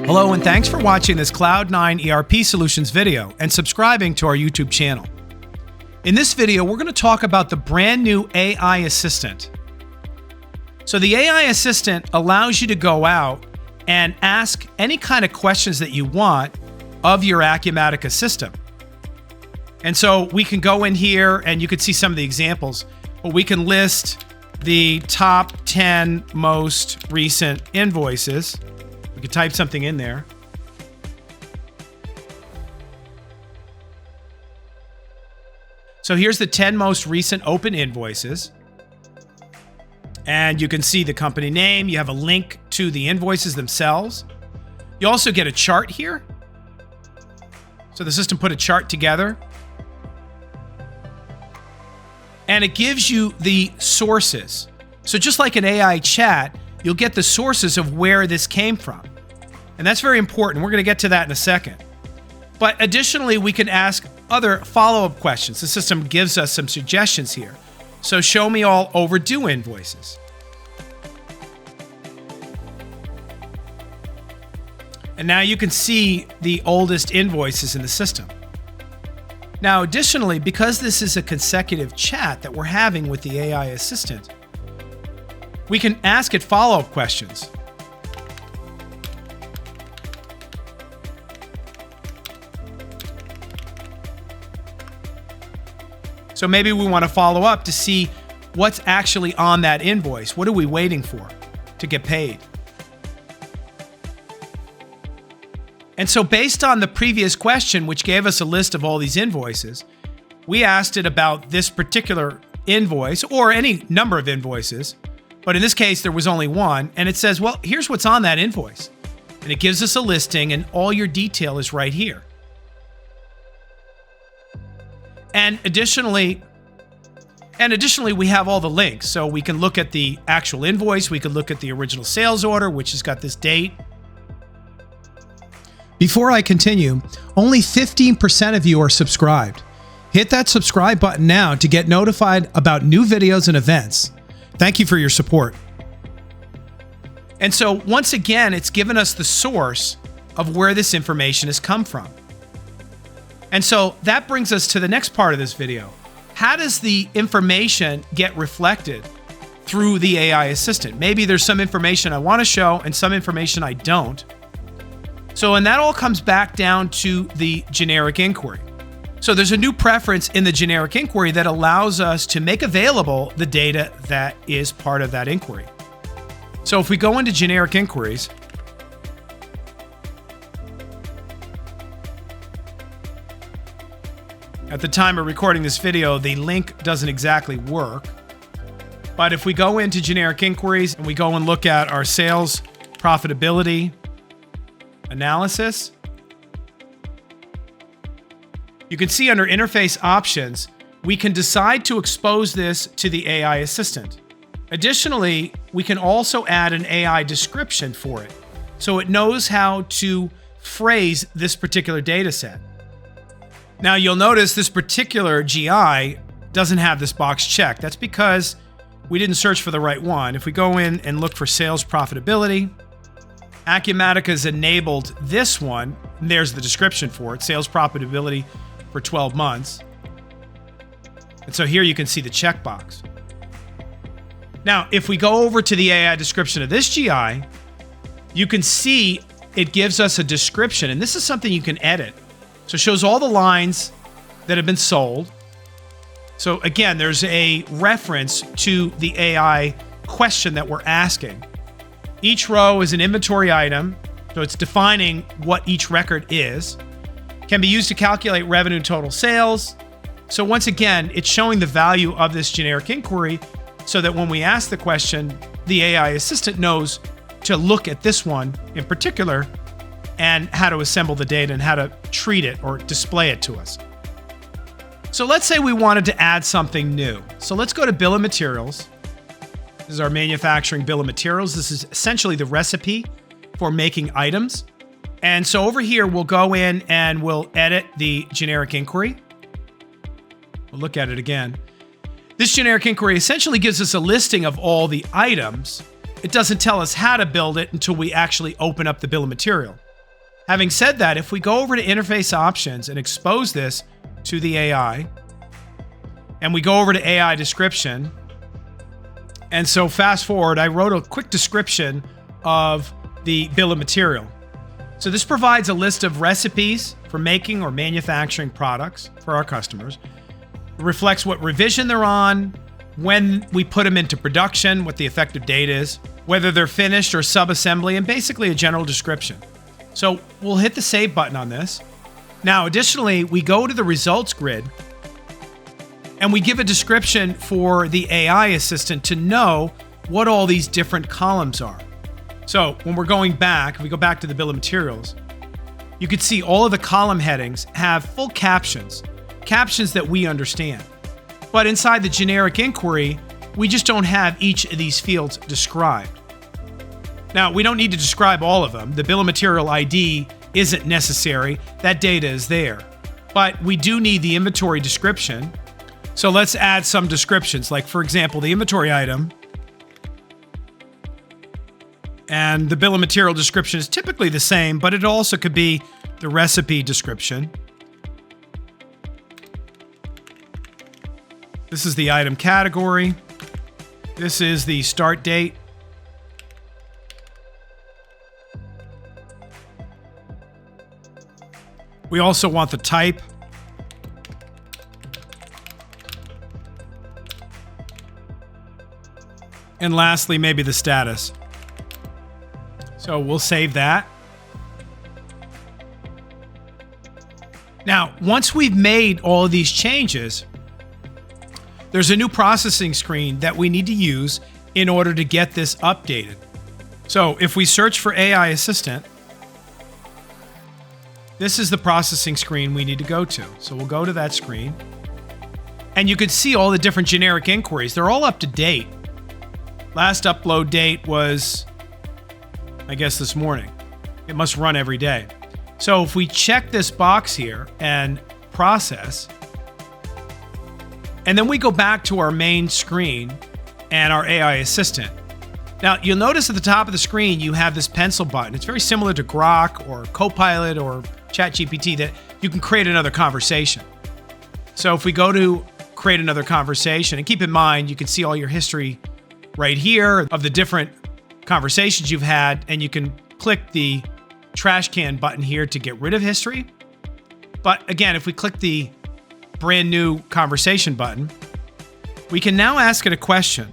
Hello, and thanks for watching this Cloud9 ERP Solutions video and subscribing to our YouTube channel. In this video, we're going to talk about the brand new AI Assistant. So the AI Assistant allows you to go out and ask any kind of questions that you want of your Acumatica system. And so we can go in here and you can see some of the examples, but we can list the top 10 most recent invoices. We could type something in there. So here's the 10 most recent open invoices. And you can see the company name. You have a link to the invoices themselves. You also get a chart here. So the system put a chart together. And it gives you the sources. So just like an AI chat, you'll get the sources of where this came from. And that's very important. We're going to get to that in a second. But additionally, we can ask other follow-up questions. The system gives us some suggestions here. So show me all overdue invoices. And now you can see the oldest invoices in the system. Now, additionally, because this is a consecutive chat that we're having with the AI assistant, we can ask it follow-up questions. So maybe we want to follow up to see what's actually on that invoice. What are we waiting for to get paid? And so based on the previous question, which gave us a list of all these invoices, we asked it about this particular invoice or any number of invoices. But in this case, there was only one. And it says, well, here's what's on that invoice. And it gives us a listing and all your detail is right here. And additionally, we have all the links. So we can look at the actual invoice. We can look at the original sales order, which has got this date. Before I continue, only 15% of you are subscribed. Hit that subscribe button now to get notified about new videos and events. Thank you for your support. And so once again, it's given us the source of where this information has come from. And so that brings us to the next part of this video. How does the information get reflected through the AI assistant? Maybe there's some information I want to show and some information I don't. So, and that all comes back down to the generic inquiry. So there's a new preference in the generic inquiry that allows us to make available the data that is part of that inquiry. So if we go into generic inquiries, at the time of recording this video, the link doesn't exactly work. But if we go into generic inquiries and we go and look at our sales profitability analysis, you can see under interface options, we can decide to expose this to the AI assistant. Additionally, we can also add an AI description for it, so it knows how to phrase this particular data set. Now you'll notice this particular GI doesn't have this box checked. That's because we didn't search for the right one. If we go in and look for sales profitability, Acumatica has enabled this one. And there's the description for it, sales profitability for 12 months. And so here you can see the checkbox. Now, if we go over to the AI description of this GI, you can see it gives us a description, and this is something you can edit. So it shows all the lines that have been sold. So again, there's a reference to the AI question that we're asking. Each row is an inventory item, so it's defining what each record is. Can be used to calculate revenue and total sales. So once again, it's showing the value of this generic inquiry so that when we ask the question, the AI assistant knows to look at this one in particular and how to assemble the data and how to treat it or display it to us. So let's say we wanted to add something new. So let's go to Bill of Materials. This is our manufacturing bill of materials. This is essentially the recipe for making items. And so over here, we'll go in and we'll edit the generic inquiry. We'll look at it again. This generic inquiry essentially gives us a listing of all the items. It doesn't tell us how to build it until we actually open up the bill of material. Having said that, if we go over to interface options and expose this to the AI, and we go over to AI description, and so fast forward, I wrote a quick description of the bill of material. So this provides a list of recipes for making or manufacturing products for our customers. It reflects what revision they're on, when we put them into production, what the effective date is, whether they're finished or sub-assembly, and basically a general description. So we'll hit the save button on this. Now, additionally, we go to the results grid and we give a description for the AI assistant to know what all these different columns are. So when we're going back, we go back to the bill of materials, you can see all of the column headings have full captions, captions that we understand. But inside the generic inquiry, we just don't have each of these fields described. Now, we don't need to describe all of them. The bill of material ID isn't necessary. That data is there. But we do need the inventory description. So let's add some descriptions. Like, for example, the inventory item and the bill of material description is typically the same, but it also could be the recipe description. This is the item category. This is the start date. We also want the type. And lastly, maybe the status. So we'll save that. Now, once we've made all of these changes, there's a new processing screen that we need to use in order to get this updated. So if we search for AI Assistant, this is the processing screen we need to go to. So we'll go to that screen. And you can see all the different generic inquiries. They're all up to date. Last upload date was, I guess, this morning. It must run every day. So if we check this box here and process, and then we go back to our main screen and our AI assistant. Now, you'll notice at the top of the screen, you have this pencil button. It's very similar to Grok or Copilot or ChatGPT that you can create another conversation. So if we go to create another conversation, and keep in mind, you can see all your history right here of the different conversations you've had, and you can click the trash can button here to get rid of history. But again, if we click the brand new conversation button, we can now ask it a question.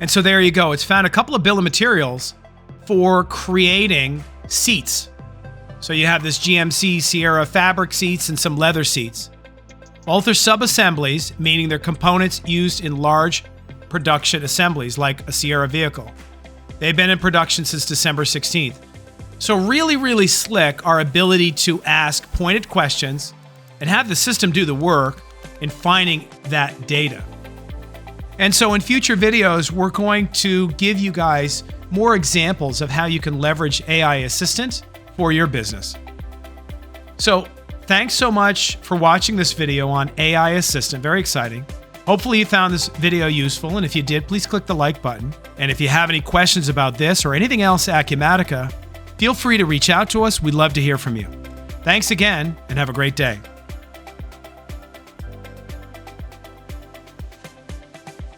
And so there you go. It's found a couple of bill of materials for creating seats. So you have this GMC Sierra fabric seats and some leather seats. Both are sub-assemblies, meaning they're components used in large production assemblies like a Sierra vehicle. They've been in production since December 16th. So really, really slick, our ability to ask pointed questions and have the system do the work in finding that data. And so in future videos, we're going to give you guys more examples of how you can leverage AI Assistant for your business. So thanks so much for watching this video on AI Assistant. Very exciting. Hopefully you found this video useful, and if you did, please click the like button. And if you have any questions about this or anything else at Acumatica, feel free to reach out to us. We'd love to hear from you. Thanks again, and have a great day.